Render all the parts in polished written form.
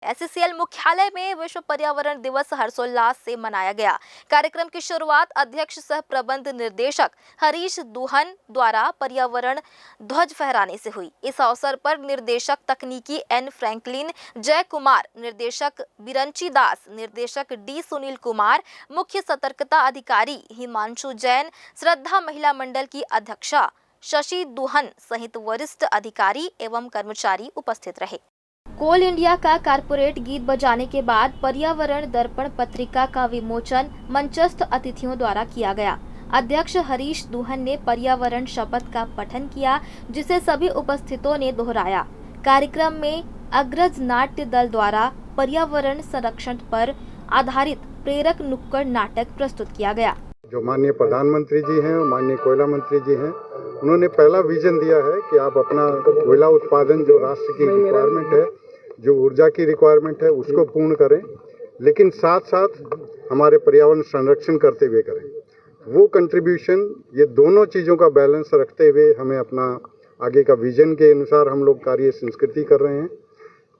SCL मुख्यालय में विश्व पर्यावरण दिवस हर्षोल्लास से मनाया गया। कार्यक्रम की शुरुआत अध्यक्ष सह प्रबंध निर्देशक हरीश दुहन द्वारा पर्यावरण ध्वज फहराने से हुई। इस अवसर पर निर्देशक तकनीकी एन फ्रैंकलिन जय कुमार, निर्देशक बिरंची दास, निर्देशक डी सुनील कुमार, मुख्य सतर्कता अधिकारी हिमांशु जैन, श्रद्धा महिला मंडल की अध्यक्षा शशि दुहन सहित वरिष्ठ अधिकारी एवं कर्मचारी उपस्थित रहे। कोल इंडिया का कारपोरेट गीत बजाने के बाद पर्यावरण दर्पण पत्रिका का विमोचन मंचस्थ अतिथियों द्वारा किया गया। अध्यक्ष हरीश दुहन ने पर्यावरण शपथ का पठन किया, जिसे सभी उपस्थितों ने दोहराया। कार्यक्रम में अग्रज नाट्य दल द्वारा पर्यावरण संरक्षण पर आधारित प्रेरक नुक्कड़ नाटक प्रस्तुत किया गया। जो माननीय प्रधानमंत्री जी हैं और माननीय कोयला मंत्री जी हैं, उन्होंने पहला विजन दिया है कि आप अपना कोयला उत्पादन जो राष्ट्र की रिक्वायरमेंट है, जो ऊर्जा की रिक्वायरमेंट है, उसको पूर्ण करें, लेकिन साथ साथ हमारे पर्यावरण संरक्षण करते हुए करें। वो कंट्रीब्यूशन, ये दोनों चीज़ों का बैलेंस रखते हुए हमें अपना आगे का विजन के अनुसार हम लोग कार्य संस्कृति कर रहे हैं।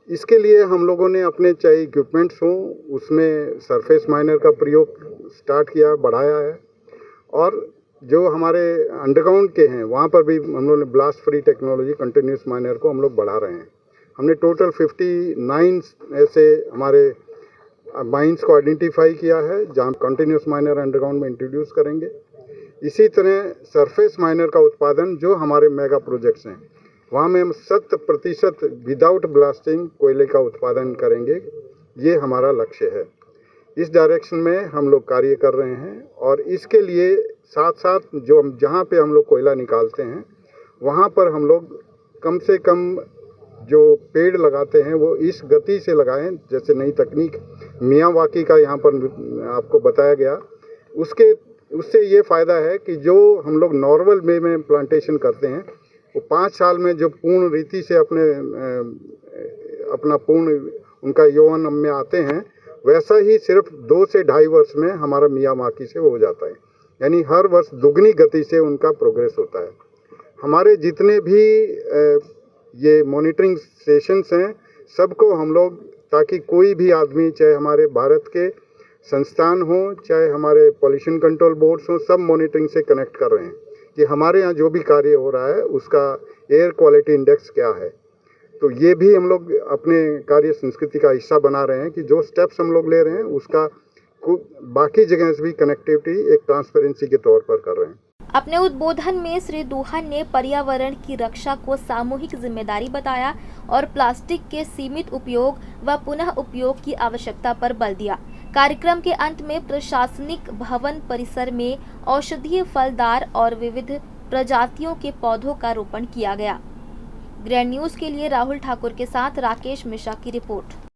इसके लिए हम लोगों ने अपने चाहे इक्विपमेंट्स हों, उसमें सरफेस माइनर का प्रयोग स्टार्ट किया, बढ़ाया है, और जो हमारे अंडरग्राउंड के हैं वहाँ पर भी हम लोगों ने blast free technology continuous minor को हम लोग बढ़ा रहे हैं। हमने टोटल 59 ऐसे हमारे माइंस को आइडेंटिफाई किया है जहाँ कंटिन्यूस माइनर अंडरग्राउंड में इंट्रोड्यूस करेंगे। इसी तरह सरफेस माइनर का उत्पादन जो हमारे मेगा प्रोजेक्ट्स हैं वहाँ में हम 100% विदाउट ब्लास्टिंग कोयले का उत्पादन करेंगे। ये हमारा लक्ष्य है। इस डायरेक्शन में हम लोग कार्य कर रहे हैं, और इसके लिए साथ साथ जो हम जहाँ पे हम लोग कोयला निकालते हैं वहाँ पर हम लोग कम से कम जो पेड़ लगाते हैं वो इस गति से लगाएं, जैसे नई तकनीक मियावाकी का यहाँ पर आपको बताया गया, उससे ये फ़ायदा है कि जो हम लोग नॉर्मल वे में प्लांटेशन करते हैं वो 5 साल में जो पूर्ण रीति से अपना पूर्ण उनका यौवन में आते हैं, वैसा ही सिर्फ 2 से 2.5 वर्ष में हमारा मियावाकी से हो जाता है। यानी हर वर्ष दुगनी गति से उनका प्रोग्रेस होता है। हमारे जितने भी ये मॉनिटरिंग सेशंस हैं, सबको हम लोग, ताकि कोई भी आदमी, चाहे हमारे भारत के संस्थान हो, चाहे हमारे पॉल्यूशन कंट्रोल बोर्ड्स हो, सब मॉनिटरिंग से कनेक्ट कर रहे हैं कि हमारे यहाँ जो भी कार्य हो रहा है उसका एयर क्वालिटी इंडेक्स क्या है। तो ये भी हम लोग अपने कार्य संस्कृति का हिस्सा बना रहे हैं कि जो स्टेप्स हम लोग ले रहे हैं उसका बाकी जगह से भी कनेक्टिविटी एक ट्रांसपेरेंसी के तौर पर कर रहे हैं। अपने उद्बोधन में श्री दुहन ने पर्यावरण की रक्षा को सामूहिक जिम्मेदारी बताया और प्लास्टिक के सीमित उपयोग व पुनः उपयोग की आवश्यकता पर बल दिया। कार्यक्रम के अंत में प्रशासनिक भवन परिसर में औषधीय फलदार और विविध प्रजातियों के पौधों का रोपण किया गया। ग्रैंड न्यूज के लिए राहुल ठाकुर के साथ राकेश मिश्रा की रिपोर्ट।